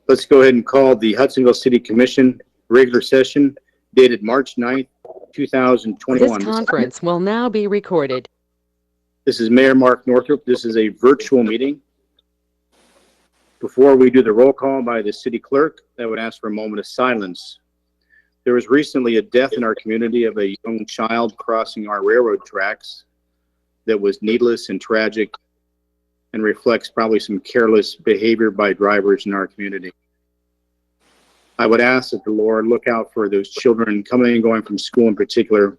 Let's go ahead and call the Hudsonville City Commission regular session dated March 9th, 2021. This conference will now be recorded. This is Mayor Mark Northrup. This is a virtual meeting. Before we do the roll call by the city clerk, I would ask for a moment of silence. There was recently a death in our community of a young child crossing our railroad tracks that was needless and tragic and reflects probably some careless behavior by drivers in our community. I would ask that the Lord look out for those children coming and going from school in particular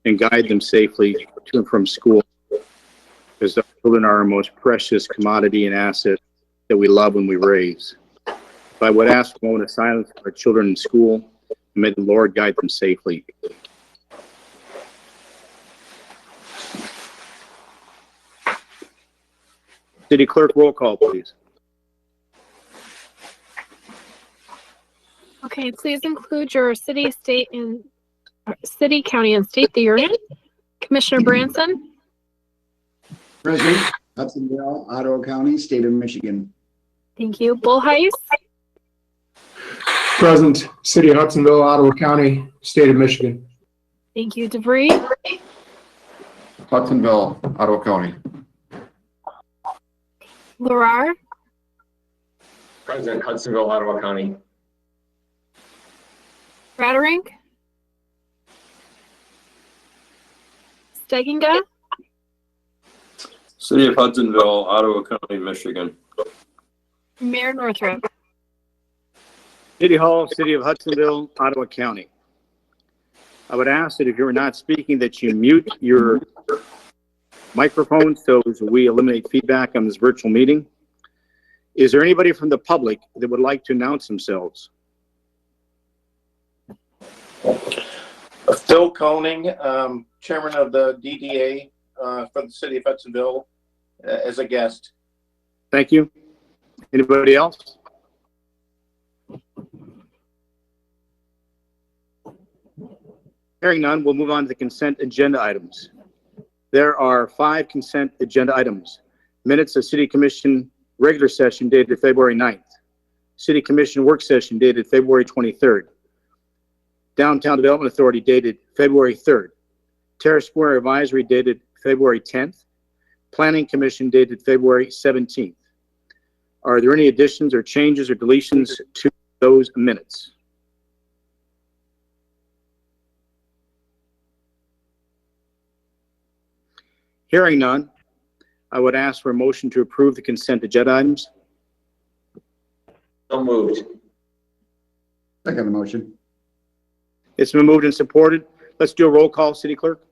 and guide them safely to and from school, because our children are our most precious commodity and asset that we love when we raise. So I would ask for a moment of silence for our children in school, and may the Lord guide them safely. City Clerk, roll call, please. Okay, please include your city, state, and city, county, and state that you're in. Commissioner Branson. Present, Hudsonville, Ottawa County, State of Michigan. Thank you. Bullheis. Present, City of Hudsonville, Ottawa County, State of Michigan. Thank you. DeVries. Hudsonville, Ottawa County. Lerrar. Present, Hudsonville, Ottawa County. Raderink. Steginga. City of Hudsonville, Ottawa County, Michigan. Mayor Northrup. City Hall, City of Hudsonville, Ottawa County. I would ask that if you're not speaking that you mute your microphone so as we eliminate feedback on this virtual meeting. Is there anybody from the public that would like to announce themselves? Phil Koenig, chairman of the DDA for the city of Hudsonville, as a guest. Thank you. Anybody else? Hearing none, we'll move on to the consent agenda items. There are 5 consent agenda items. Minutes of City Commission regular session dated February 9th. City Commission work session dated February 23rd. Downtown Development Authority dated February 3rd. Terrace Square Advisory dated February 10th. Planning Commission dated February 17th. Are there any additions or changes or deletions to those minutes? Hearing none, I would ask for a motion to approve the consent agenda items. So moved. Second motion. It's been moved and supported. Let's do a roll call, City Clerk.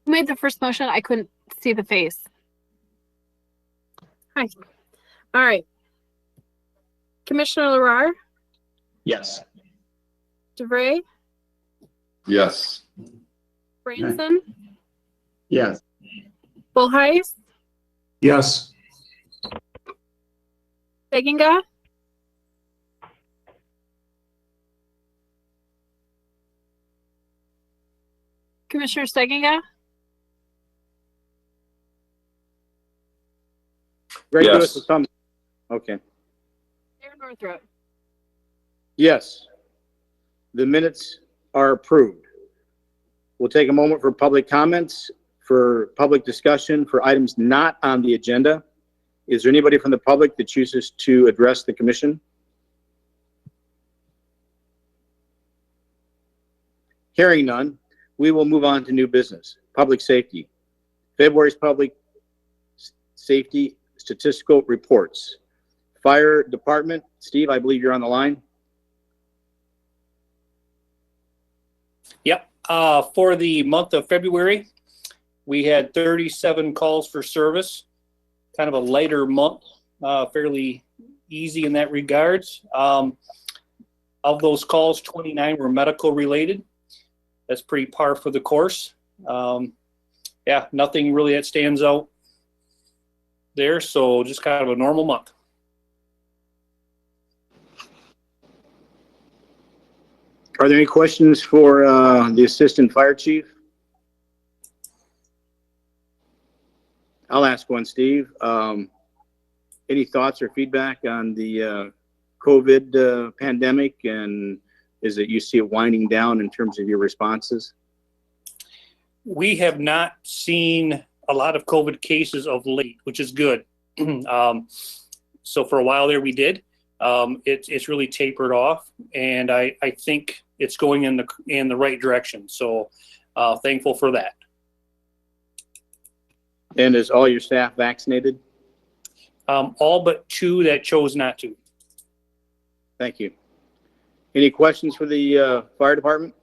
Who made the first motion? I couldn't see the face. Hi. All right. Commissioner Lerrar. Yes. DeVries. Yes. Branson. Yes. Bullheis. Yes. Steginga. Commissioner Steginga. Greg, Yes. give us a thumb. Okay. Mayor Northrup. Yes. The minutes are approved. We'll take a moment for public comments, for public discussion, for items not on the agenda. Is there anybody from the public that chooses to address the commission? Hearing none, we will move on to new business. Public safety. February's public safety statistical reports. Fire Department. Steve, I believe you're on the line. Yep. For the month of February, we had 37 calls for service. Kind of a lighter month, fairly easy in that regards. Of those calls, 29 were medical related. That's pretty par for the course. Yeah, nothing really that stands out there. So just kind of a normal month. Are there any questions for the Assistant Fire Chief? I'll ask one, Steve. Any thoughts or feedback on the COVID pandemic, and is it you see it winding down in terms of your responses? We have not seen a lot of COVID cases of late, which is good. So for a while there we did. It's really tapered off, and I think it's going in the right direction. So thankful for that. And is all your staff vaccinated? All but 2 that chose not to. Thank you. Any questions for the fire department?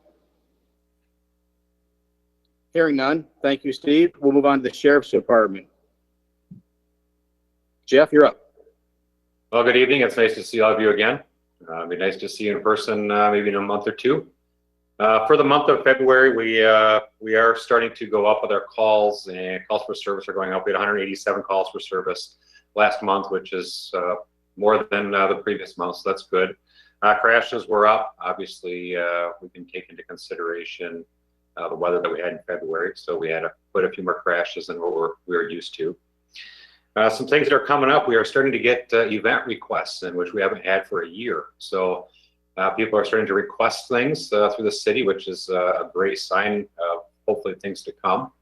Hearing none. Thank you, Steve. We'll move on to the sheriff's department. Jeff, you're up. Well, good evening. It's nice to see all of you again. It'd be nice to see you in person maybe in a month or 2. For the month of February, we are starting to go up with our calls, and calls for service are going up. We had 187 calls for service last month, which is more than the previous month, so that's good. Crashes were up. Obviously, we can take into consideration the weather that we had in February, so we had to put a few more crashes than what we were used to. Some things that are coming up, we are starting to get event requests, in which we haven't had for a year. So people are starting to request things through the city, which is a great sign of hopefully things to come.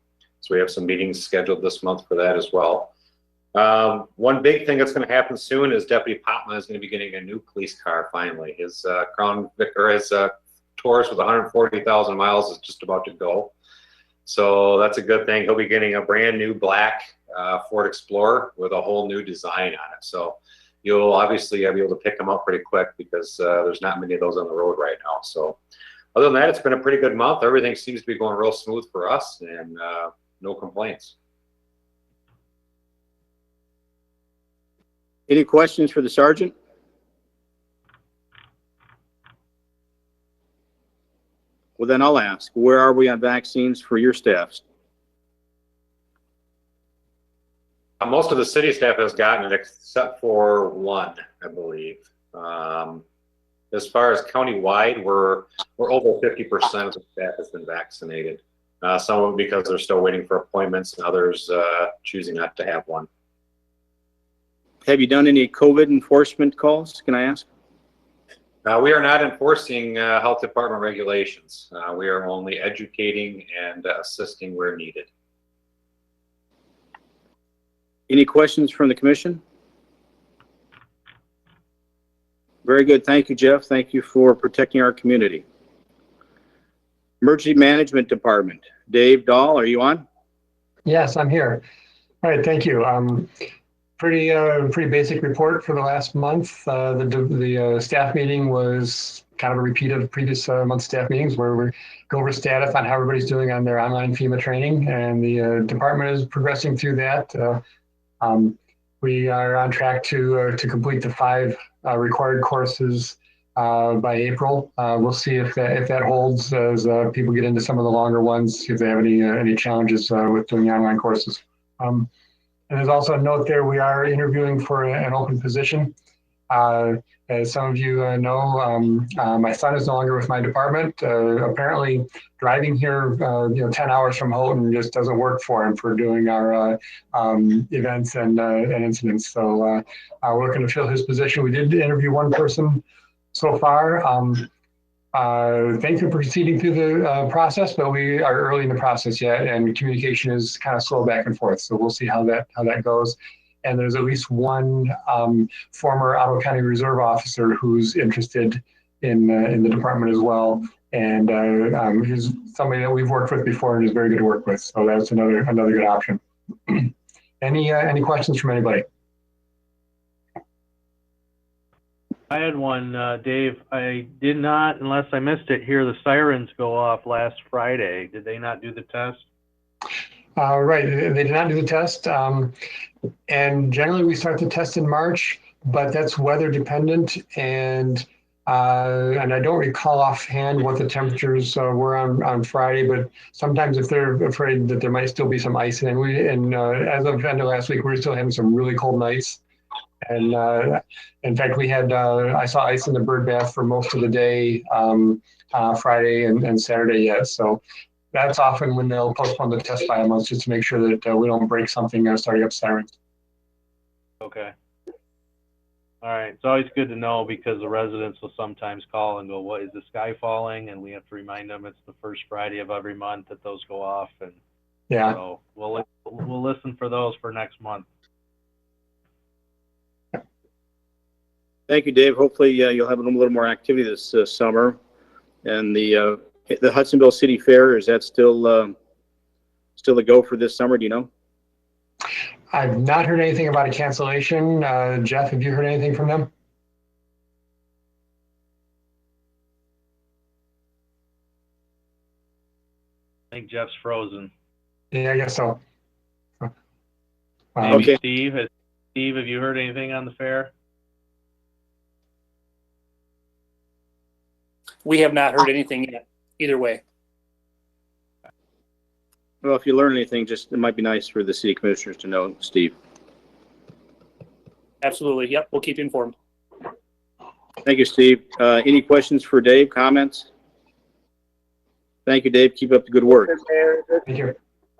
So we have some meetings scheduled this month for that as well. One big thing that's going to happen soon is Deputy Popma is going to be getting a new police car finally. His Crown Vic, or his Taurus with 140,000 miles is just about to go. So that's a good thing. He'll be getting a brand new black Ford Explorer with a whole new design on it. So you'll obviously be able to pick them up pretty quick, because there's not many of those on the road right now. So other than that, it's been a pretty good month. Everything seems to be going real smooth for us, and no complaints. Any questions for the sergeant? Well, then I'll ask, where are we on vaccines for your staffs? Most of the city staff has gotten it, except for 1, I believe. As far as county-wide, we're over 50% of the staff has been vaccinated. Some of them because they're still waiting for appointments, and others choosing not to have one. Have you done any COVID enforcement calls, can I ask? We are not enforcing health department regulations. We are only educating and assisting where needed. Any questions from the commission? Very good. Thank you, Jeff. Thank you for protecting our community. Emergency Management Department. Dave Dahl, are you on? Yes, I'm here. All right, thank you. Pretty basic report for the last month. The staff meeting was kind of a repeat of previous month staff meetings, where we go over status on how everybody's doing on their online FEMA training, and the department is progressing through that. We are on track to complete the 5 required courses by April. We'll see if that holds as people get into some of the longer ones, see if they have any challenges with doing the online courses. And there's also a note there, we are interviewing for an open position. As some of you know, my son is no longer with my department. Apparently driving here 10 hours from Houghton just doesn't work for him for doing our events and incidents. So we're looking to fill his position. We did interview 1 person so far. Thank you for proceeding through the process, but we are early in the process yet, and communication is kind of slow back and forth. So we'll see how that goes. And there's at least 1 former Ottawa County Reserve officer who's interested in the department as well. And he's somebody that we've worked with before and is very good to work with. So that's another good option. Any questions from anybody? I had one, Dave. I did not, unless I missed it, hear the sirens go off last Friday. Did they not do the test? Right, they did not do the test. And generally we start the test in March, but that's weather dependent. And I don't recall offhand what the temperatures were on Friday, but sometimes if they're afraid that there might still be some ice in, as of end of last week, we were still having some really cold nights. And in fact, we had, I saw ice in the bird bath for most of the day, Friday and Saturday yet. So That's often when they'll postpone the test by a month just to make sure that we don't break something starting up sirens. Okay. All right. It's always good to know because the residents will sometimes call and go, "What is the sky falling?" And we have to remind them it's the first Friday of every month that those go off. And Yeah. so we'll listen for those for next month. Thank you, Dave. Hopefully, you'll have a little more activity this summer. And the Hudsonville City Fair, is that still a go for this summer? Do you know? I've not heard anything about a cancellation. Jeff, have you heard anything from them? I think Jeff's frozen. Yeah, I guess so. Maybe Okay. Steve, have you heard anything on the fair? We have not heard anything yet, either way. Well, if you learn anything, it might be nice for the city commissioners to know, Steve. Absolutely. Yep. We'll keep you informed. Thank you, Steve. Any questions for Dave? Comments? Thank you, Dave. Keep up the good work. Mr. Mayor, Thank you.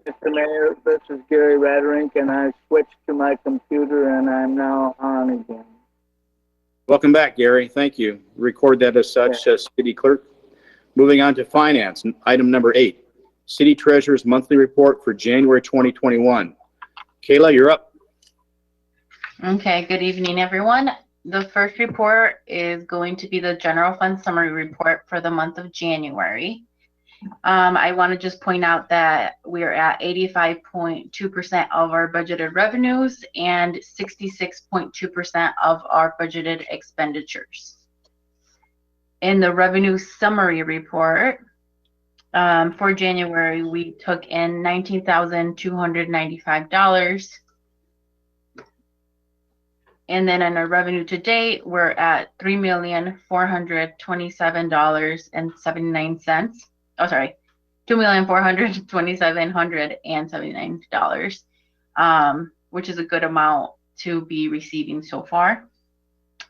Mr. Mayor, this is Gary Radrink, and I switched to my computer, and I'm now on again. Welcome back, Gary. Thank you. Record that as such, City Clerk. Moving on to Finance, item number 8, City Treasurer's Monthly Report for January 2021. Kayla, you're up. Okay, good evening, everyone. The first report is going to be the General Fund Summary Report for the month of January. I want to just point out that we're at 85.2% of our budgeted revenues and 66.2% of our budgeted expenditures. In the revenue summary report for January, we took in $19,295. And then in our revenue to date, we're at $3,427.79. Oh, sorry, $2,427,79, which is a good amount to be receiving so far.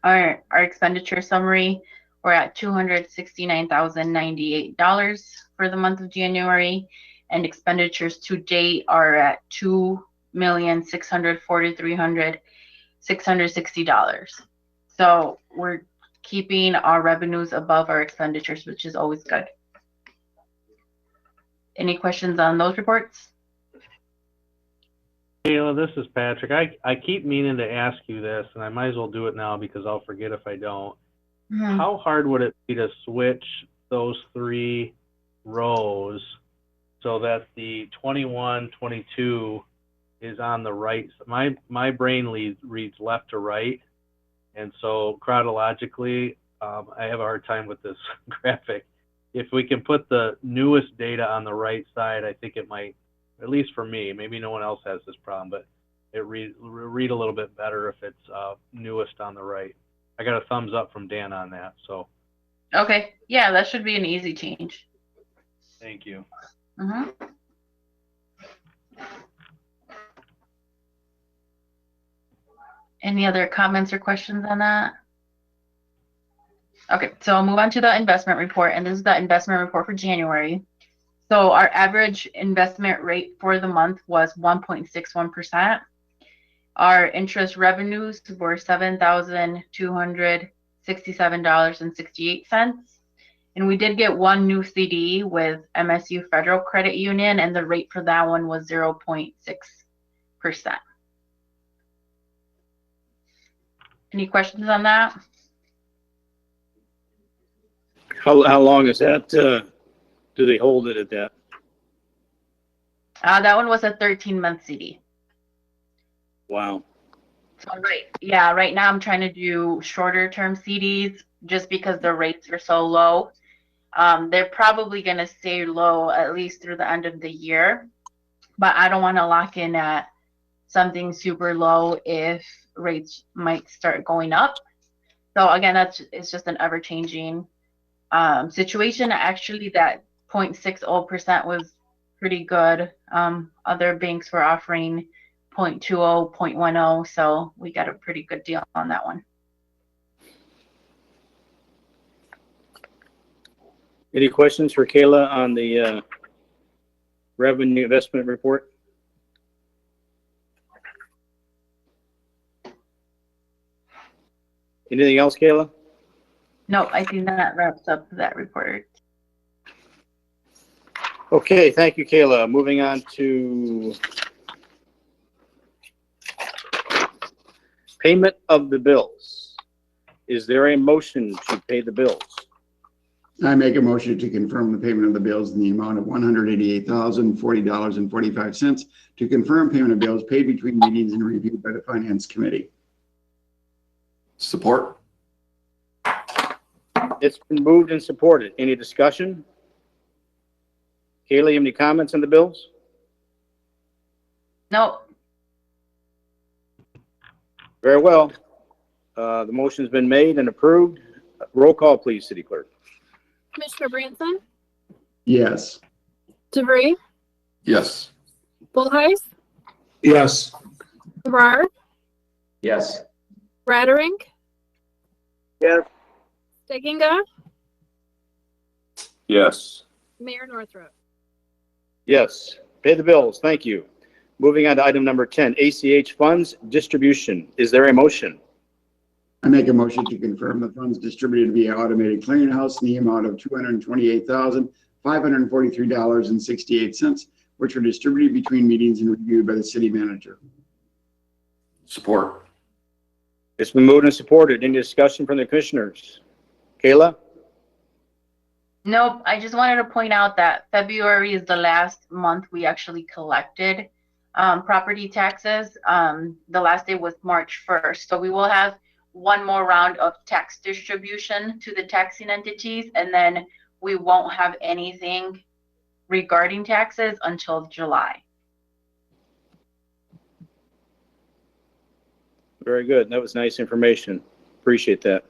Our expenditure summary, we're at $269,098 for the month of January, and expenditures to date are at $2,643,660. So we're keeping our revenues above our expenditures, which is always good. Any questions on those reports? Kayla, this is Patrick. I keep meaning to ask you this, and I might as well do it now because I'll forget if I don't. Mm-hmm. How hard would it be to switch those 3 rows so that the 21, 22 is on the right? My brain reads left to right, and so chronologically, I have a hard time with this graphic. If we can put the newest data on the right side, I think it might, at least for me, maybe no one else has this problem, but it read a little bit better if it's newest on the right. I got a thumbs up from Dan on that, so. Okay, yeah, that should be an easy change. Thank you. Mm-hmm. Any other comments or questions on that? Okay, so I'll move on to the investment report, and this is the investment report for January. So our average investment rate for the month was 1.61%. Our interest revenues were $7,267.68. And we did get one new CD with MSU Federal Credit Union, and the rate for that one was 0.6%. Any questions on that? How long is that? Do they hold it at that? That one was a 13-month CD. Wow. So right now I'm trying to do shorter term CDs just because the rates are so low. They're probably going to stay low at least through the end of the year, but I don't want to lock in at something super low if rates might start going up. So again, it's just an ever-changing situation. Actually, that 0.60% was pretty good. Other banks were offering 0.20, 0.10, so we got a pretty good deal on that one. Any questions for Kayla on the revenue investment report. Anything else, Kayla? No, I think that wraps up that report. Okay, thank you, Kayla. Moving on to payment of the bills. Is there a motion to pay the bills? I make a motion to confirm the payment of the bills in the amount of $188,040.45 to confirm payment of bills paid between meetings and reviewed by the Finance Committee. Support. It's been moved and supported. Any discussion? Kayla, you have any comments on the bills? No, Very well. The motion's been made and approved. Roll call, please, City Clerk. Commissioner Branson, Yes. DeVries, Yes. Bullheis, Yes. Farrar, Yes. Radderink, yes, Steginga, Yes. Mayor Northrup. Yes. Pay the bills. Thank you. Moving on to item number 10, ACH Funds Distribution. Is there a motion? I make a motion to confirm the funds distributed via automated clearinghouse in the amount of $228,543.68, which were distributed between meetings and reviewed by the city manager. Support. It's been moved and supported. Any discussion from the commissioners? Kayla? nope. I just wanted to point out that February is the last month we actually collected property taxes. The last day was March 1st. So we will have one more round of tax distribution to the taxing entities, and then we won't have anything regarding taxes until July. Very good. That was nice information. Appreciate that.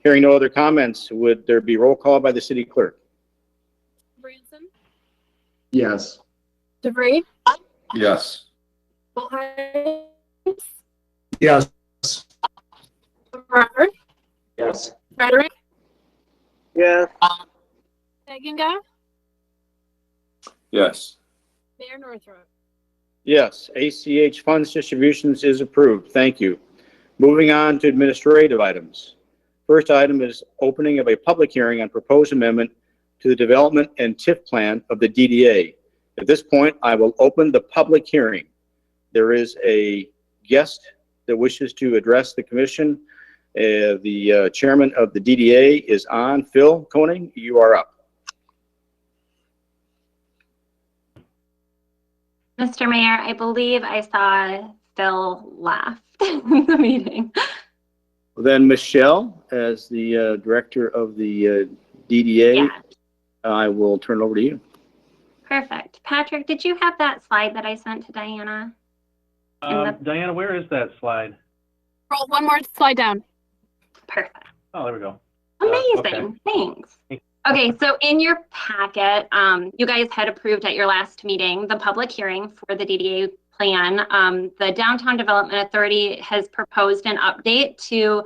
Hearing no other comments, would there be roll call by the city clerk? Branson, Yes. DeVries, Yes. Bullheis, Yes. Farrar, Yes. Radderink, yes, Steginga, Yes. Mayor Northrup. Yes, ACH Funds Distributions is approved. Thank you. Moving on to administrative items. First item is opening of a public hearing on proposed amendment to the development and TIF plan of the DDA. At this point, I will open the public hearing. There is a guest that wishes to address the commission. The chairman of the DDA is on. Phil Koenig, you are up. Mr. Mayor, I believe I saw Phil left the meeting. Then Michelle, as the director of the DDA, Yeah. I will turn it over to you. Perfect. Patrick, did you have that slide that I sent to Diana? Diana, where is that slide? Roll one more slide down. Perfect. Oh, there we go. Amazing. Okay. Thanks. Okay, so in your packet, you guys had approved at your last meeting the public hearing for the DDA plan. The Downtown Development Authority has proposed an update to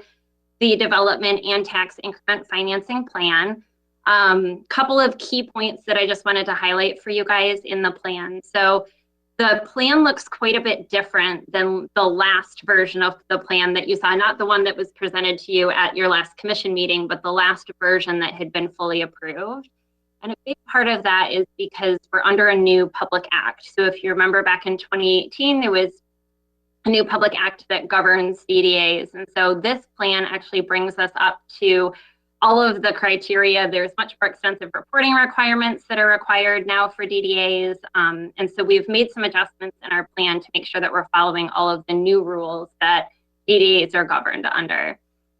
the development and tax increment financing plan. Couple of key points that I just wanted to highlight for you guys in the plan. So the plan looks quite a bit different than the last version of the plan that you saw, not the one that was presented to you at your last commission meeting, but the last version that had been fully approved. And a big part of that is because we're under a new public act. So if you remember back in 2018, there was a new public act that governs DDAs. And so this plan actually brings us up to all of the criteria. There's much more extensive reporting requirements that are required now for DDAs. And so we've made some adjustments in our plan to make sure that we're following all of the new rules that DDAs are governed under.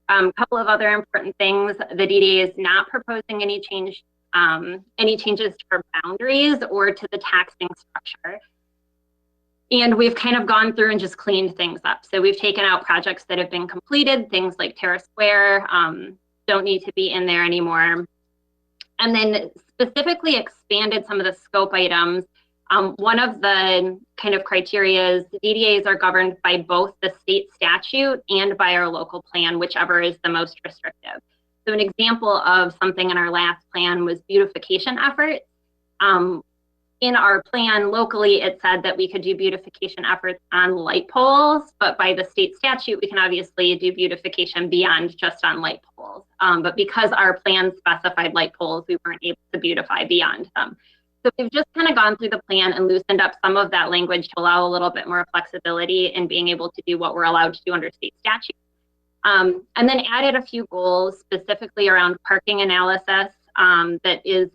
A couple of other important things: the DDA is not proposing any changes for boundaries or to the taxing structure. And we've kind of gone through and just cleaned things up. So we've taken out projects that have been completed, things like Terrace Square, don't need to be in there anymore. And then specifically expanded some of the scope items. One of the kind of criteria is DDAs are governed by both the state statute and by our local plan, whichever is the most restrictive. So an example of something in our last plan was beautification efforts. in our plan locally, it said that we could do beautification efforts on light poles, but by the state statute, we can obviously do beautification beyond just on light poles. But because our plan specified light poles, we weren't able to beautify beyond them. So we've just kind of gone through the plan and loosened up some of that language to allow a little bit more flexibility in being able to do what we're allowed to do under state statute. And then added a few goals specifically around parking analysis that is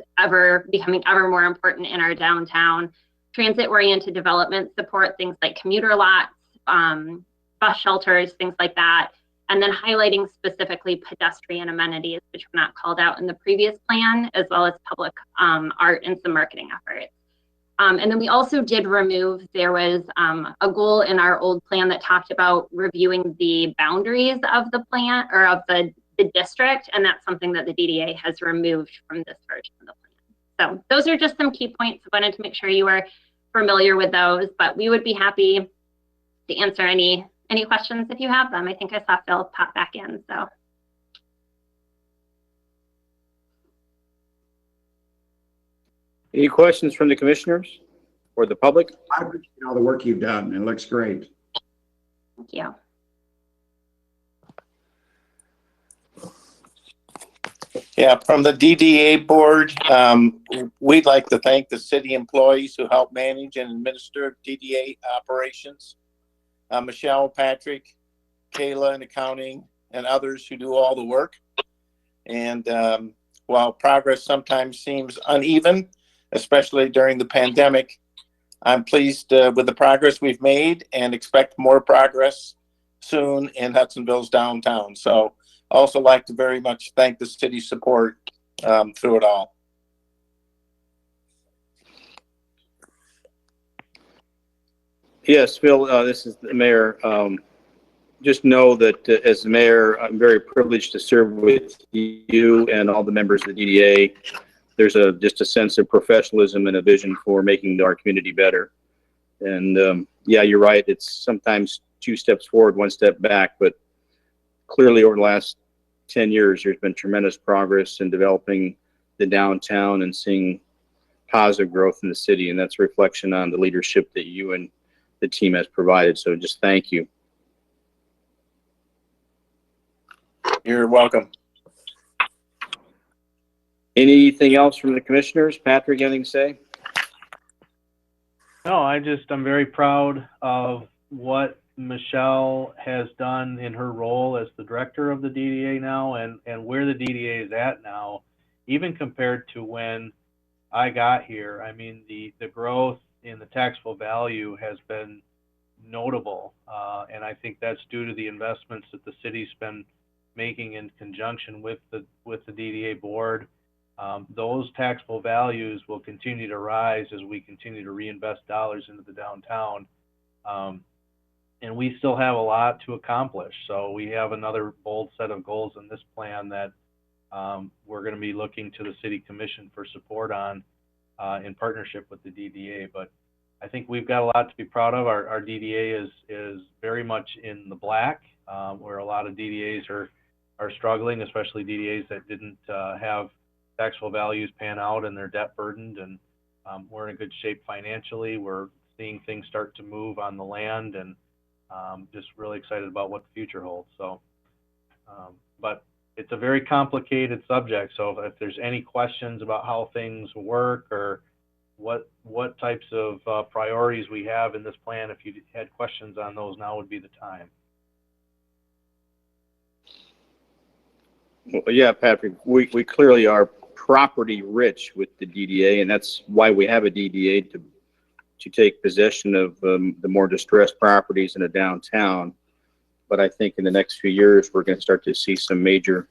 becoming ever more important in our downtown. Transit-oriented development support, things like commuter lots, bus shelters, things like that. And then highlighting specifically pedestrian amenities, which were not called out in the previous plan, as well as public art and some marketing efforts. And then we also did remove, there was a goal in our old plan that talked about reviewing the boundaries of the plan or of the district. And that's something that the DDA has removed from this version of the plan. So those are just some key points. I wanted to make sure you were familiar with those, but we would be happy to answer any questions if you have them. I think I saw Phil pop back in, so. Any questions from the commissioners or the public? I appreciate all the work you've done. It looks great. Thank you. Yeah, from the DDA board, we'd like to thank the city employees who help manage and administer DDA operations. Michelle, Patrick, Kayla in accounting, and others who do all the work. And while progress sometimes seems uneven, especially during the pandemic, I'm pleased with the progress we've made and expect more progress soon in Hudsonville's downtown. So also like to very much thank the city's support through it all. Yes, Phil, this is the mayor. Just know that as the mayor, I'm very privileged to serve with you and all the members of the DDA. There's just a sense of professionalism and a vision for making our community better. And yeah, you're right. It's sometimes 2 steps forward, 1 step back, but clearly over the last 10 years, there's been tremendous progress in developing the downtown and seeing positive growth in the city. And that's a reflection on the leadership that you and the team has provided. So just thank you. You're welcome. Anything else from the commissioners? Patrick, anything to say? No, I'm very proud of what Michelle has done in her role as the director of the DDA now and where the DDA is at now, even compared to when I got here. I mean, the growth in the taxable value has been notable, and I think that's due to the investments that the city's been making in conjunction with the DDA board. Those taxable values will continue to rise as we continue to reinvest dollars into the downtown, and we still have a lot to accomplish. So we have another bold set of goals in this plan that we're going to be looking to the city commission for support on in partnership with the DDA. But I think we've got a lot to be proud of. Our DDA is very much in the black, where a lot of DDAs are struggling, especially DDAs that didn't have taxable values pan out and they're debt burdened. And we're in a good shape financially. We're seeing things start to move on the land, and just really excited about what the future holds. So, but it's a very complicated subject. So if there's any questions about how things work or what types of priorities we have in this plan, if you had questions on those, now would be the time. Well, yeah, Patrick, we clearly are property rich with the DDA, and that's why we have a DDA to take possession of the more distressed properties in the downtown. But I think in the next few years, we're going to start to see some major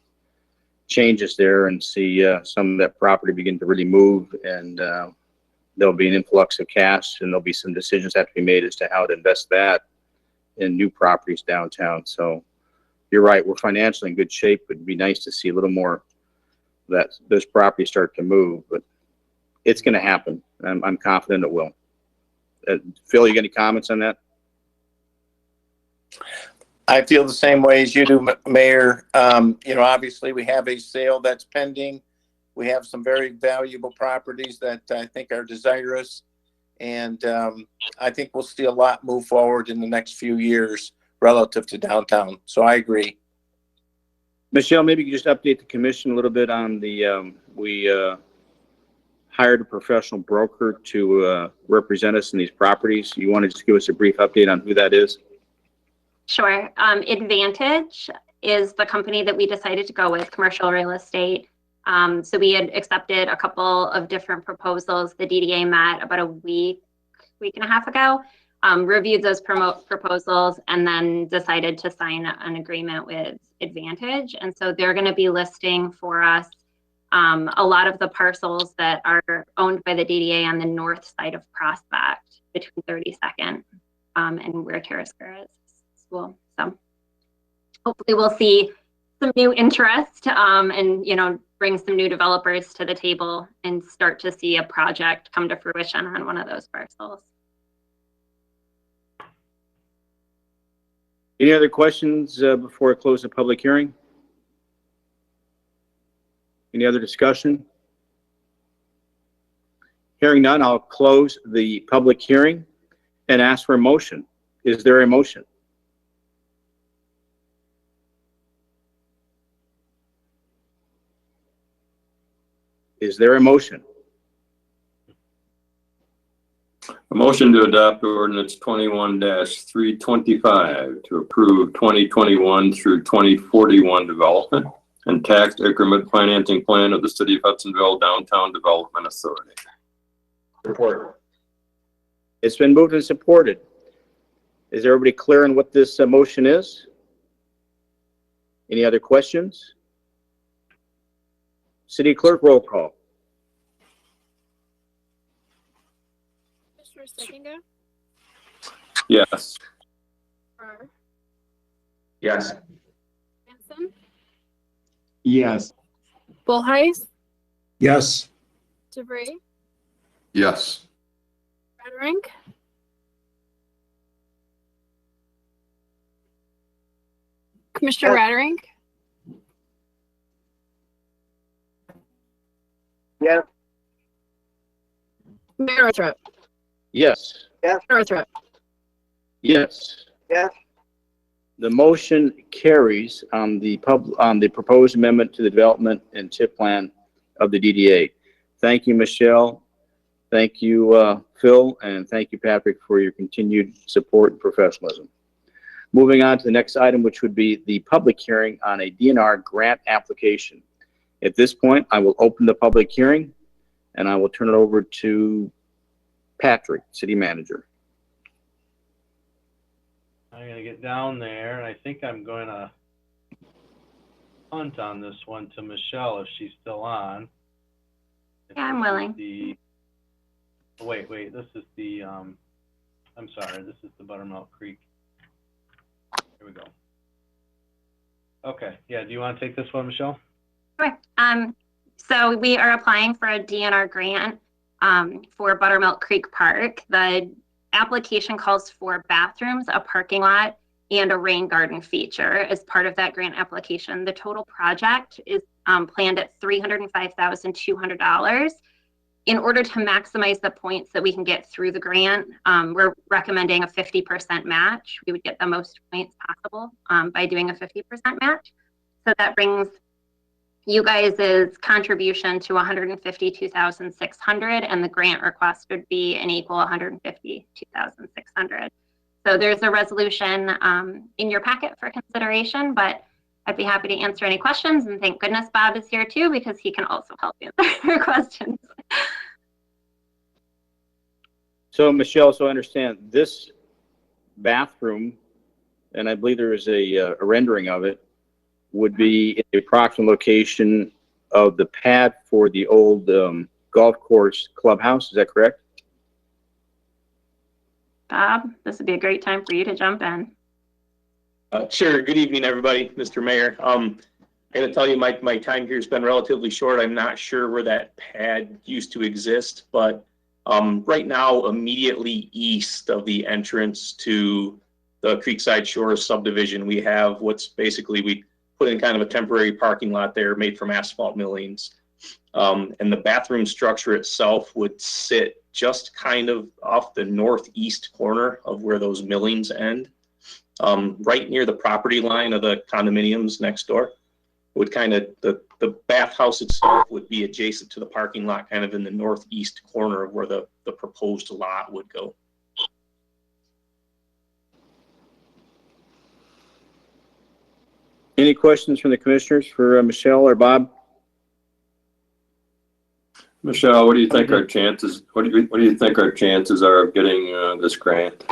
changes there and see some of that property begin to really move, and there'll be an influx of cash, and there'll be some decisions that have to be made as to how to invest that in new properties downtown. So you're right, we're financially in good shape. It'd be nice to see a little more that those properties start to move, but it's going to happen. I'm confident it will. Phil, you got any comments on that? I feel the same way as you do, Mayor. You know, obviously we have a sale that's pending We have some very valuable properties that I think are desirous. And I think we'll see a lot move forward in the next few years relative to downtown. So I agree. Michelle, maybe you could just update the commission a little bit on the, we hired a professional broker to represent us in these properties. You want to just give us a brief update on who that is? Sure. Advantage is the company that we decided to go with, commercial real estate. So we had accepted a couple of different proposals. The DDA met about a week and a half ago, reviewed those proposals, and then decided to sign an agreement with Advantage. And so they're going to be listing for us a lot of the parcels that are owned by the DDA on the north side of Prospect between 32nd and where Terrace Square is school. So hopefully we'll see some new interest and, you know, bring some new developers to the table and start to see a project come to fruition on one of those parcels. Any other questions before I close the public hearing? Any other discussion? Hearing none, I'll close the public hearing and ask for a motion. Is there a motion? Is there a motion? A motion to adopt ordinance 21-325 to approve 2021 through 2041 development and tax increment financing plan of the City of Hudsonville Downtown Development Authority. Report. It's been moved and supported. Is everybody clear on what this motion is? Any other questions? City Clerk, roll call. Commissioner Seckinga? Yes. Farrar? Yes. Benson? Yes. Bullheis? Yes. DeVray? Yes. Radrink? Commissioner Radrink? Yes. Mayor Northrop? Yes. Yes. Northrop? Yes. Yes. The motion carries on the proposed amendment to the development and TIP plan of the DDA. Thank you, Michelle. Thank you, Phil, and thank you, Patrick, for your continued support and professionalism. Moving on to the next item, which would be the public hearing on a DNR grant application. At this point, I will open the public hearing, and I will turn it over to Patrick, City Manager. I'm going to get down there, and I think I'm going to punt on this one to Michelle if she's still on. Yeah, I'm willing. Wait, this is the, I'm sorry, this is the Buttermilk Creek. Here we go. Okay, yeah, do you want to take this one, Michelle? Sure. So we are applying for a DNR grant for Buttermilk Creek Park. The application calls for bathrooms, a parking lot, and a rain garden feature as part of that grant application. The total project is planned at $305,200. In order to maximize the points that we can get through the grant, we're recommending a 50% match. We would get the most points possible by doing a 50% match. So that brings you guys' contribution to $152,600, and the grant request would be an equal $152,600. So there's a resolution in your packet for consideration, but I'd be happy to answer any questions. And thank goodness Bob is here too, because he can also help answer your questions. So, Michelle, so I understand this bathroom, and I believe there is a rendering of it, would be in the approximate location of the pad for the old golf course clubhouse. Is that correct? Bob, this would be a great time for you to jump in. Sure. Good evening, everybody. Mr. Mayor. I got to tell you, my time here has been relatively short. I'm not sure where that pad used to exist, but right now, immediately east of the entrance to the Creekside Shores subdivision, we have what's basically, we put in kind of a temporary parking lot there made from asphalt millings. And the bathroom structure itself would sit just kind of off the northeast corner of where those millings end, right near the property line of the condominiums next door. Would kind of, the bathhouse itself would be adjacent to the parking lot, kind of in the northeast corner of where the proposed lot would go. Any questions from the commissioners for Michelle or Bob? Michelle, what do you think our chances? What do you think our chances are of getting this grant?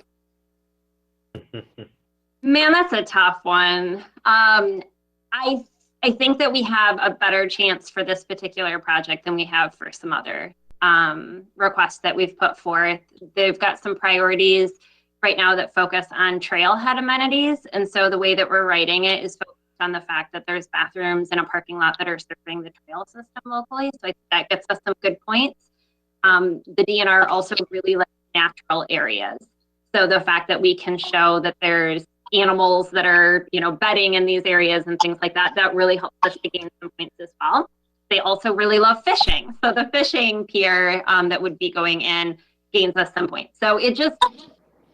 Man, that's a tough one. I think that we have a better chance for this particular project than we have for some other requests that we've put forth. They've got some priorities right now that focus on trailhead amenities. And so the way that we're writing it is focused on the fact that there's bathrooms in a parking lot that are serving the trail system locally. So I think that gets us some good points. The DNR also really likes natural areas. So the fact that we can show that there's animals that are, bedding in these areas and things like that, that really helps us to gain some points as well. They also really love fishing. So the fishing pier that would be going in gains us some points. So it just,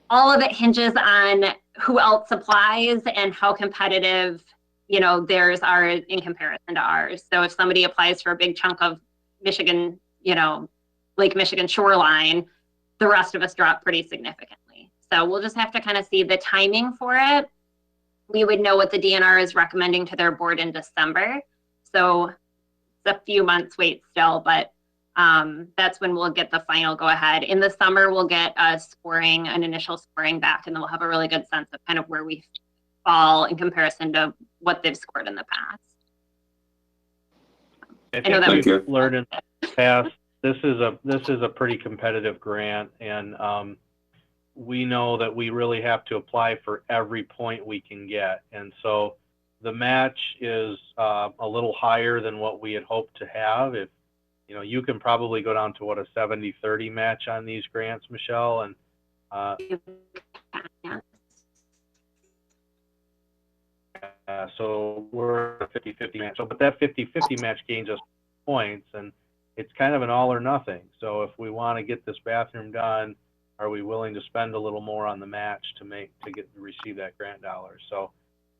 all of it hinges on who else applies and how competitive, theirs are in comparison to ours. So if somebody applies for a big chunk of Michigan, Lake Michigan shoreline, the rest of us drop pretty significantly. So we'll just have to kind of see the timing for it. We would know what the DNR is recommending to their board in December. So it's a few months wait still, but that's when we'll get the final go ahead. In the summer, we'll get an initial scoring back, and then we'll have a really good sense of kind of where we fall in comparison to what they've scored in the past. I know that we've learned in the past, this is a pretty competitive grant, and we know that we really have to apply for every point we can get. And so the match is a little higher than what we had hoped to have. If you can probably go down to what, a 70-30 match on these grants, Michelle, and so we're a 50-50 match. So, but that 50-50 match gains us points, and it's kind of an all or nothing. So if we want to get this bathroom done, are we willing to spend a little more on the match to receive that grant dollar? So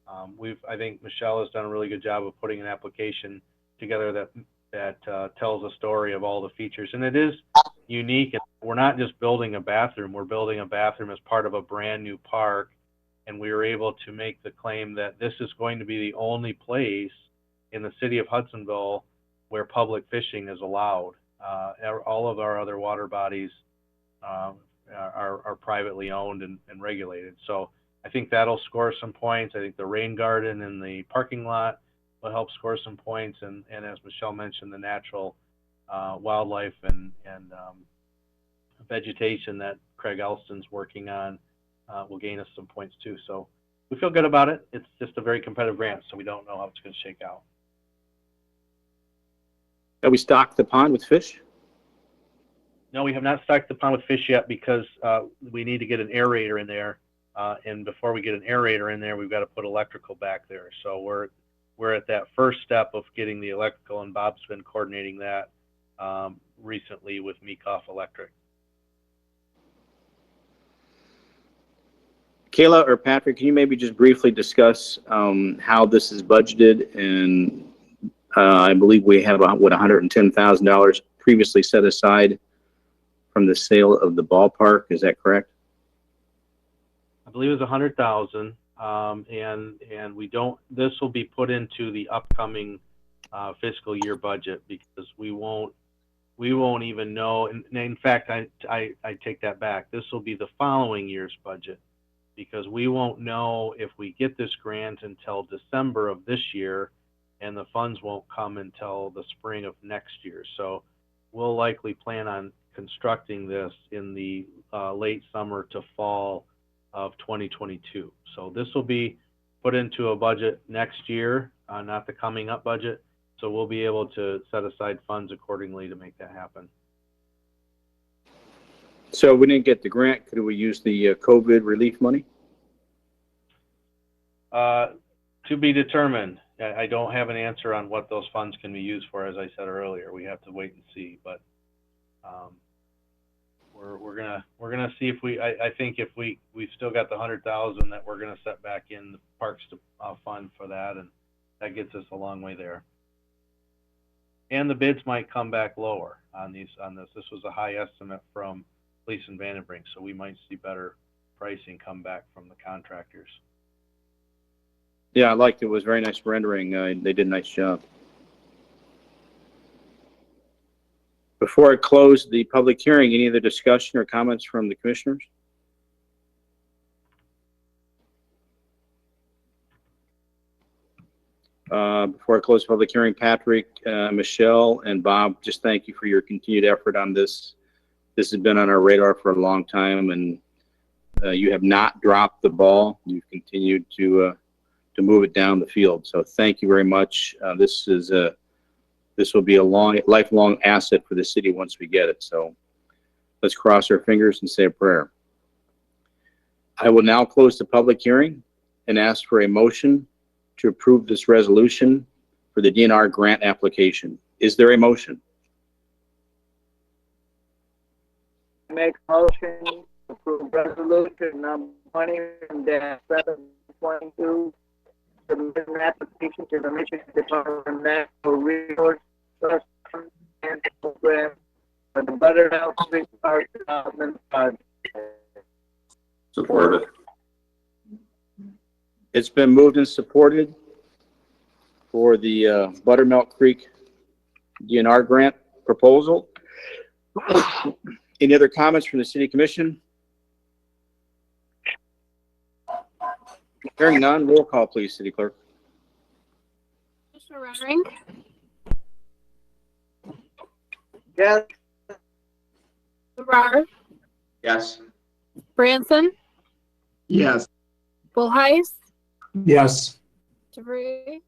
I think Michelle has done a really good job of putting an application together that tells a story of all the features, and it is unique. We're not just building a bathroom; we're building a bathroom as part of a brand new park, and we were able to make the claim that this is going to be the only place in the city of Hudsonville where public fishing is allowed. All of our other water bodies are privately owned and regulated. So I think that'll score some points. I think the rain garden in the parking lot will help score some points. And as Michelle mentioned, the natural wildlife and vegetation that Craig Elston's working on will gain us some points too. So we feel good about it. It's just a very competitive grant, so we don't know how it's going to shake out. Have we stocked the pond with fish? No, we have not stocked the pond with fish yet because we need to get an aerator in there. And before we get an aerator in there, we've got to put electrical back there. So we're at that first step of getting the electrical, and Bob's been coordinating that recently with Meekoff Electric. Kayla or Patrick, can you maybe just briefly discuss how this is budgeted? And I believe we have about, $110,000 previously set aside from the sale of the ballpark. Is that correct? I believe it was 100,000. And we don't, this will be put into the upcoming fiscal year budget, because we won't even know. And in fact, I take that back. This will be the following year's budget, because we won't know if we get this grant until December of this year, and the funds won't come until the spring of next year. So we'll likely plan on constructing this in the late summer to fall of 2022. So this will be put into a budget next year, not the coming up budget. So we'll be able to set aside funds accordingly to make that happen. So if we didn't get the grant, could we use the COVID relief money? To be determined. I don't have an answer on what those funds can be used for, as I said earlier. We have to wait and see, but we're gonna see if I think if we've still got the 100,000 that we're gonna set back in the parks to fund for that, and that gets us a long way there. And the bids might come back lower on this. This was a high estimate from Police and Vandenbrink, so we might see better pricing come back from the contractors. Yeah, I liked it. It was very nice rendering. They did a nice job. Before I close the public hearing, any other discussion or comments from the commissioners? Before I close the public hearing, Patrick, Michelle, and Bob, just thank you for your continued effort on this. This has been on our radar for a long time, and you have not dropped the ball. You've continued to move it down the field. So thank you very much. This will be a lifelong asset for the city once we get it. So let's cross our fingers and say a prayer. I will now close the public hearing and ask for a motion to approve this resolution for the DNR grant application. Is there a motion? Make a motion to approve resolution number 20-722, submit an application to the Michigan Department of Natural Resources Trust and Program for the Buttermilk Creek Park Development Project. Support it. It's been moved and supported for the Buttermilk Creek DNR grant proposal. Any other comments from the City Commission? Hearing none, roll call, please, City Clerk. Commissioner Rodring, Yes. Farrar, Yes. Branson, Yes. Bullheis, Yes. DeVry,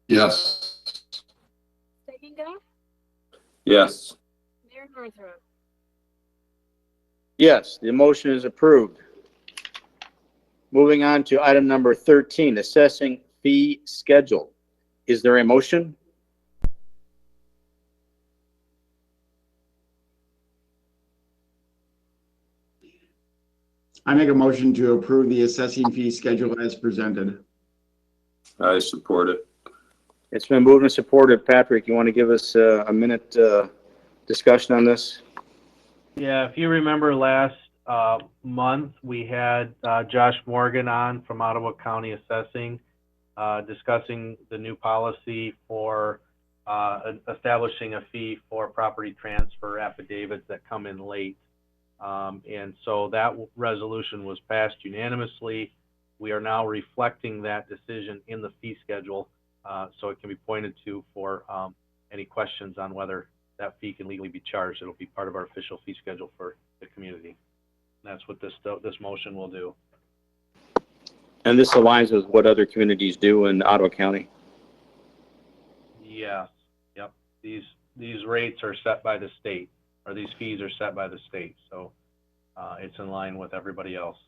Yes. Steginga, Yes. Mayor Northrop. Yes, the motion is approved. Moving on to item number 13, assessing fee schedule. Is there a motion? I make a motion to approve the assessing fee schedule as presented. I support it. It's been moved and supported. Patrick, you want to give us a minute discussion on this? Yeah, if you remember last month, we had Josh Morgan on from Ottawa County Assessing discussing the new policy for establishing a fee for property transfer affidavits that come in late. And so that resolution was passed unanimously. We are now reflecting that decision in the fee schedule so it can be pointed to for any questions on whether that fee can legally be charged. It'll be part of our official fee schedule for the community. And that's what this motion will do. And this aligns with what other communities do in Ottawa County. Yes. Yep. These rates are set by the state, or these fees are set by the state. So it's in line with everybody else.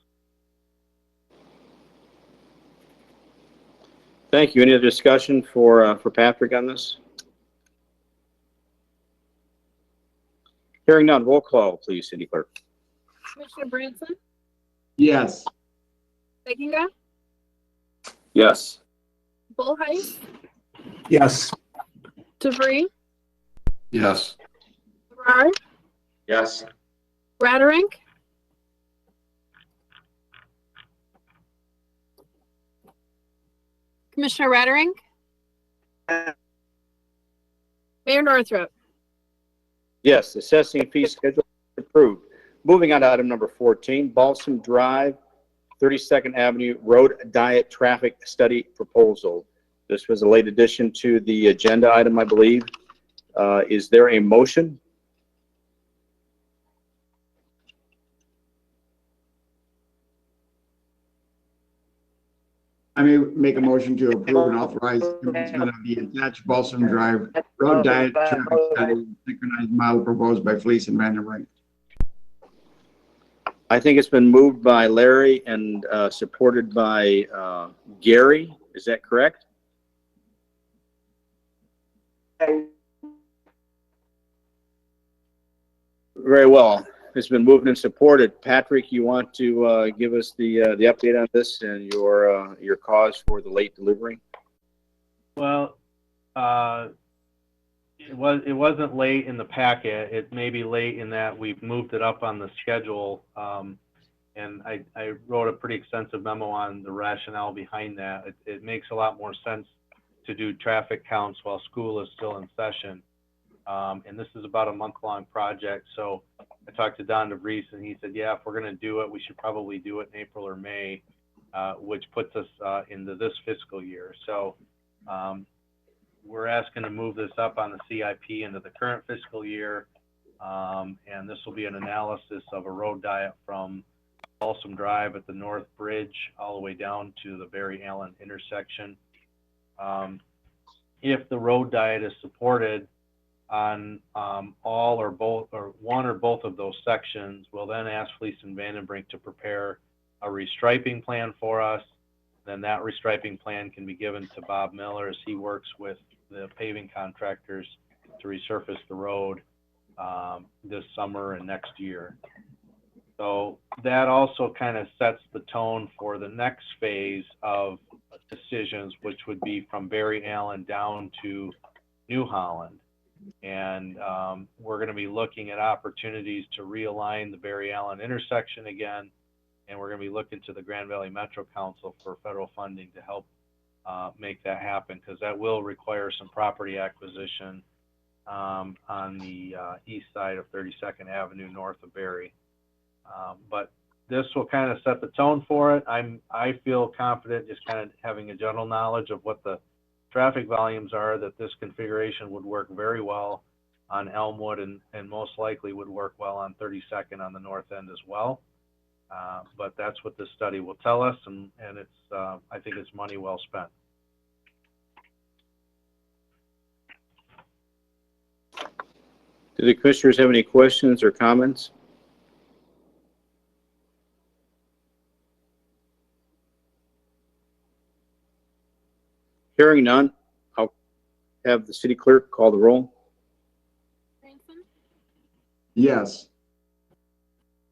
Thank you. Any other discussion for Patrick on this? Hearing none, roll call, please, City Clerk. Commissioner Branson, Yes. Steginga, Yes. Bullheis, Yes. DeVry, Yes. Farrar, Yes. Rodring, Commissioner Rodring, Mayor Northrop. Yes, assessing fee schedule approved. Moving on to item number 14, Balsam Drive, 32nd Avenue Road Diet Traffic Study Proposal. This was a late addition to the agenda item, I believe. Is there a motion? I may make a motion to approve and authorize commencement of the attached Balsam Drive Road Diet Traffic Study synchronized model proposed by Fleece and Vanderbrink. I think it's been moved by Larry and supported by Gary. Is that correct? Very well. It's been moved and supported. Patrick, you want to give us the update on this and your cause for the late delivery? Well, it wasn't late in the packet. It may be late in that we've moved it up on the schedule. And I wrote a pretty extensive memo on the rationale behind that. It makes a lot more sense to do traffic counts while school is still in session. And this is about a month-long project. So I talked to Don DeVries and he said, yeah, if we're going to do it, we should probably do it in April or May, which puts us into this fiscal year. So we're asking to move this up on the CIP into the current fiscal year. And this will be an analysis of a road diet from Balsam Drive at the North Bridge all the way down to the Barry Allen intersection. If the road diet is supported on all or both or one or both of those sections, we'll then ask Fleece and Vandenbrink to prepare a restriping plan for us. Then that restriping plan can be given to Bob Miller as he works with the paving contractors to resurface the road this summer and next year. So that also kind of sets the tone for the next phase of decisions, which would be from Barry Allen down to New Holland. And we're going to be looking at opportunities to realign the Barry Allen intersection again. And we're going to be looking to the Grand Valley Metro Council for federal funding to help make that happen, because that will require some property acquisition on the east side of 32nd Avenue north of Barry. But this will kind of set the tone for it. I feel confident, just kind of having a general knowledge of what the traffic volumes are, that this configuration would work very well on Elmwood and most likely would work well on 32nd on the north end as well. But that's what this study will tell us, and it's I think it's money well spent. Do the commissioners have any questions or comments? Hearing none, I'll have the city clerk call the roll. Branson, Yes.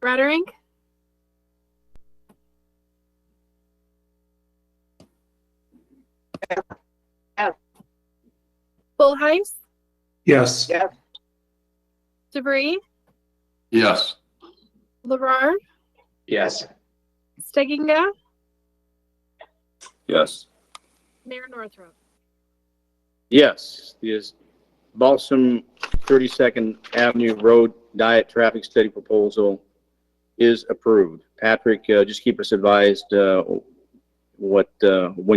Roderick, Bullheis, Yes. DeVries, Yes. LeBrar, Yes. Stegginga, Yes. Mayor Northrop. Yes, the Balsam 32nd Avenue Road Diet Traffic Study proposal is approved. Patrick, just keep us advised when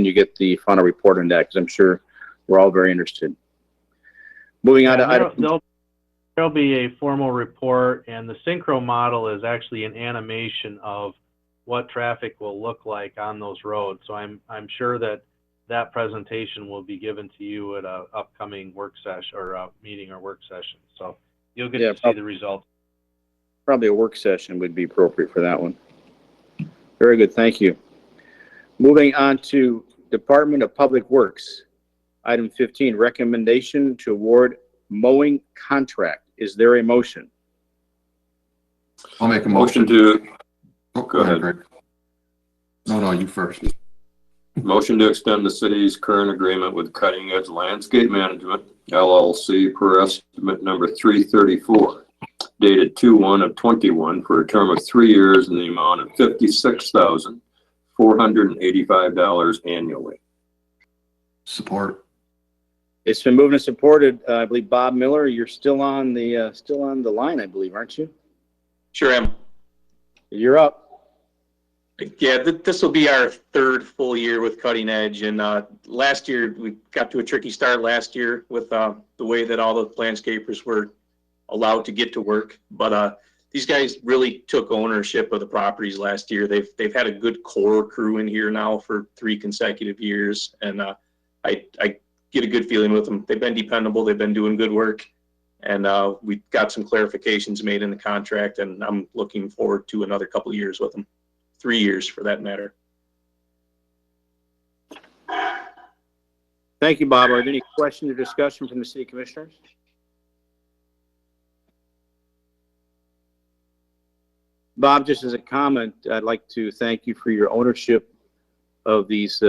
you get the final report on that, because I'm sure we're all very interested. Moving on to item. There'll be a formal report, and the synchro model is actually an animation of what traffic will look like on those roads. So I'm sure that presentation will be given to you at a upcoming work session or a meeting or work session. So you'll get to see the results. Probably a work session would be appropriate for that one. Very good, thank you. Moving on to Department of Public Works. Item 15, recommendation to award mowing contract. Is there a motion? I'll make a motion to. Oh, go ahead. Greg. No, you first. Motion to extend the city's current agreement with Cutting Edge Landscape Management, LLC, per estimate number 334, dated 2/1/21, for a term of 3 years in the amount of $56,485 annually. Support. It's been moved and supported. I believe Bob Miller, you're still on the line, I believe, aren't you? Sure am. You're up. Yeah, this will be our third full year with Cutting Edge, and last year we got to a tricky start last year with the way that all the landscapers were allowed to get to work. But these guys really took ownership of the properties last year. They've had a good core crew in here now for 3 consecutive years, and I get a good feeling with them. They've been dependable. They've been doing good work, and we got some clarifications made in the contract, and I'm looking forward to another couple of years with them. 3 years for that matter. Thank you, Bob. Are there any questions or discussion from the city commissioners? Bob, just as a comment, I'd like to thank you for your ownership of these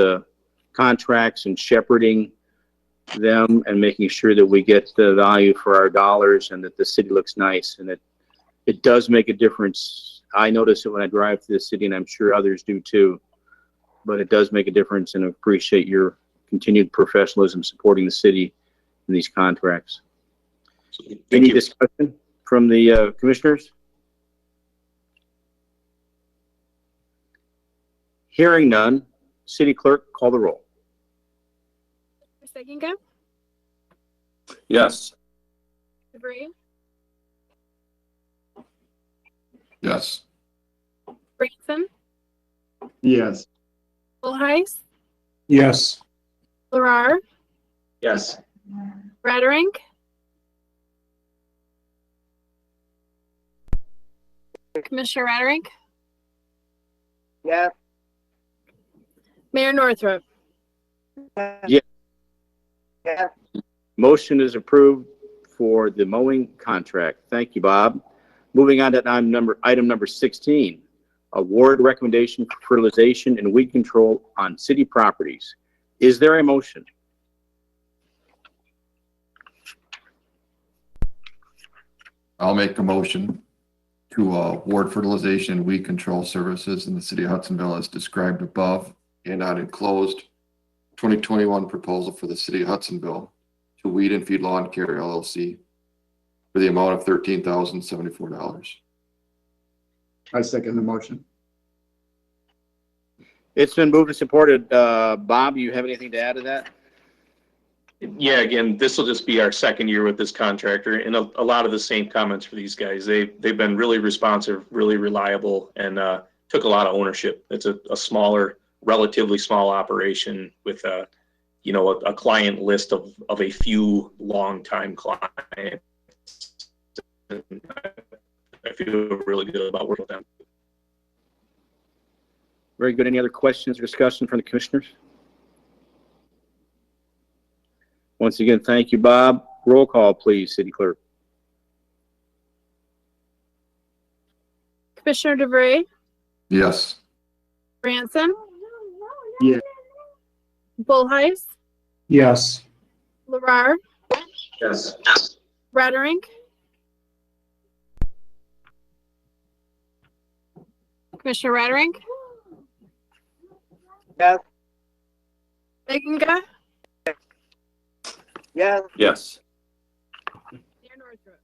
contracts and shepherding them and making sure that we get the value for our dollars and that the city looks nice, and that it does make a difference. I notice it when I drive through the city, and I'm sure others do too, but it does make a difference, and I appreciate your continued professionalism supporting the city in these contracts. Any discussion from the commissioners? Hearing none, city clerk, call the roll. Seginga, Yes. DeVries, Yes. Branson, Yes. Bullheis, Yes. Larar, Yes. Radderink, Commissioner Radderink, Yes. Mayor Northrop. Yes. Yes. Motion is approved for the mowing contract. Thank you, Bob. Moving on to item number 16, award recommendation for fertilization and weed control on city properties. Is there a motion? I'll make a motion to award fertilization and weed control services in the city of Hudsonville as described above and on enclosed 2021 proposal for the city of Hudsonville to Weed and Feed Lawn Care LLC for the amount of $13,074. I second the motion. It's been moved and supported. Bob, you have anything to add to that? Yeah, again, this will just be our second year with this contractor, and a lot of the same comments for these guys. They've been really responsive, really reliable, and took a lot of ownership. It's a smaller, relatively small operation with a client list of a few longtime clients. I feel really good about working with them. Very good. Any other questions or discussion from the commissioners? Once again, thank you, Bob. Roll call, please, city clerk. Commissioner DeVries, Yes. Branson, Yes. Bullheis, Yes. Larar, Yes. Radderink, Commissioner Radderink, Yes. Seginga, Yes. Yes. Mayor Northrop.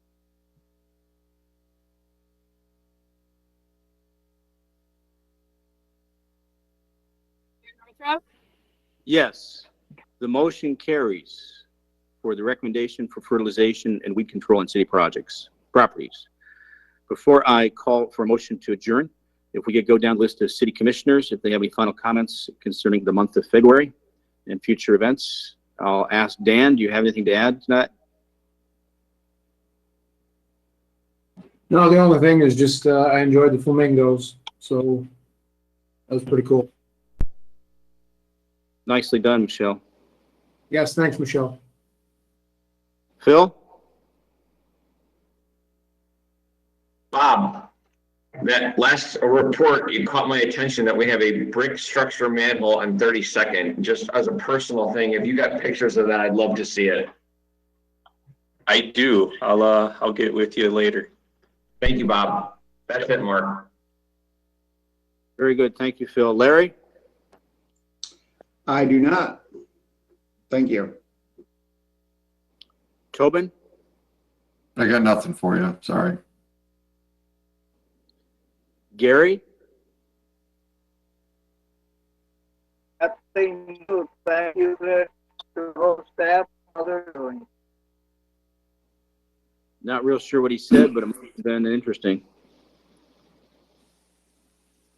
Mayor Northrop, Yes, the motion carries for the recommendation for fertilization and weed control on city properties. Before I call for a motion to adjourn, if we could go down the list of city commissioners, if they have any final comments concerning the month of February and future events. I'll ask Dan, do you have anything to add to that? No, the only thing is just I enjoyed the flamingos, so that was pretty cool. Nicely done, Michelle. Yes, thanks, Michelle. Phil? Bob, that last report, you caught my attention that we have a brick structure manhole on 32nd. Just as a personal thing, if you got pictures of that, I'd love to see it. I do. I'll get with you later. Thank you, Bob. That's it, Mark. Very good. Thank you, Phil. Larry? I do not. Thank you. Tobin? I got nothing for you. Sorry. Gary? Nothing new. Thank you to the whole staff. How they're doing. Not real sure what he said, but it must have been interesting.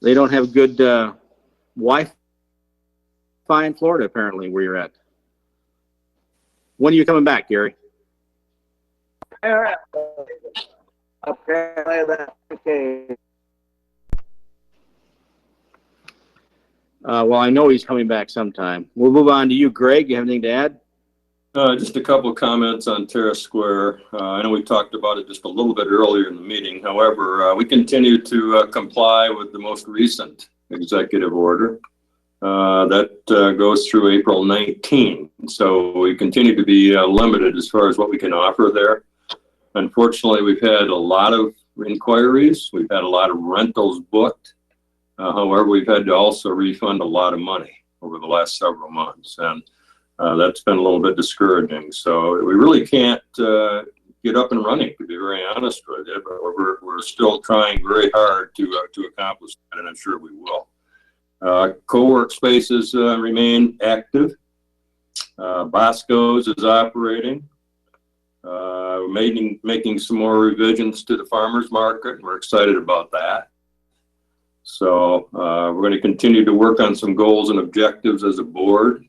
They don't have good Wi-Fi in Florida, apparently, where you're at. When are you coming back, Gary? Apparently that's okay. Well, I know he's coming back sometime. We'll move on to you, Greg. You have anything to add? Just a couple of comments on Terrace Square. I know we talked about it just a little bit earlier in the meeting. However, we continue to comply with the most recent executive order. That goes through April 19. So we continue to be limited as far as what we can offer there. Unfortunately, we've had a lot of inquiries. We've had a lot of rentals booked. However, we've had to also refund a lot of money over the last several months. And that's been a little bit discouraging. So we really can't get up and running, to be very honest with you. But we're still trying very hard to accomplish that, and I'm sure we will. Co-work spaces remain active. Bosco's is operating. We're making some more revisions to the farmers market, and we're excited about that. So we're going to continue to work on some goals and objectives as a board.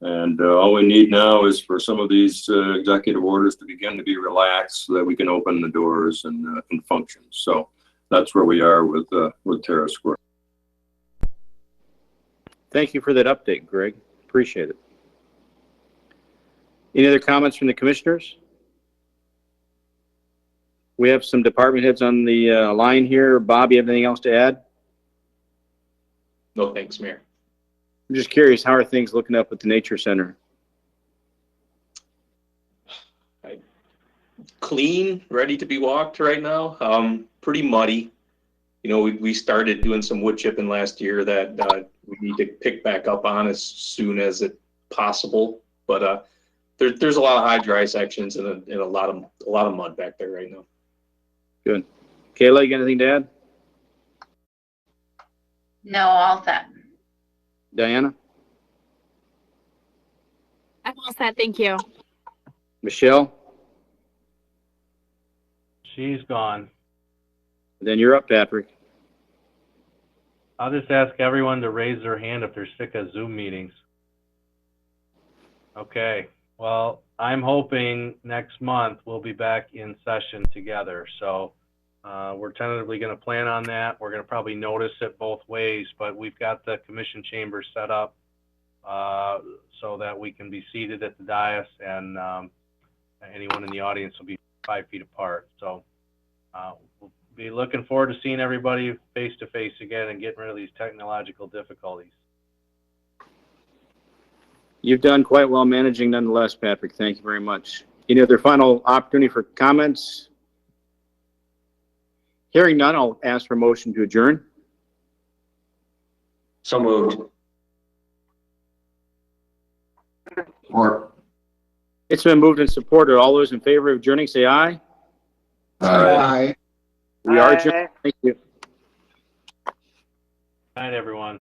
And all we need now is for some of these executive orders to begin to be relaxed so that we can open the doors and function. So that's where we are with Terrace Square. Thank you for that update, Greg. Appreciate it. Any other comments from the commissioners? We have some department heads on the line here. Bob, you have anything else to add? No, thanks, Mayor. I'm just curious, how are things looking up at the Nature Center? Clean, ready to be walked right now. Pretty muddy. You know, we started doing some wood chipping last year that we need to pick back up on as soon as it possible. But there's a lot of high dry sections and a lot of mud back there right now. Good. Kayla, you got anything to add? No, all set. Diana? I'm all set. Thank you. Michelle? She's gone. Then you're up, Patrick. I'll just ask everyone to raise their hand if they're sick of Zoom meetings. Okay, well, I'm hoping next month we'll be back in session together. So we're tentatively going to plan on that. We're going to probably notice it both ways, but we've got the commission chamber set up so that we can be seated at the dais, and anyone in the audience will be 5 feet apart. So we'll be looking forward to seeing everybody face to face again and getting rid of these technological difficulties. You've done quite well managing nonetheless, Patrick. Thank you very much. Any other final opportunity for comments? Hearing none, I'll ask for a motion to adjourn. So moved. Or, It's been moved and supported. All those in favor of adjourning, say aye. Aye. We are adjourned. Thank you. Good night, everyone.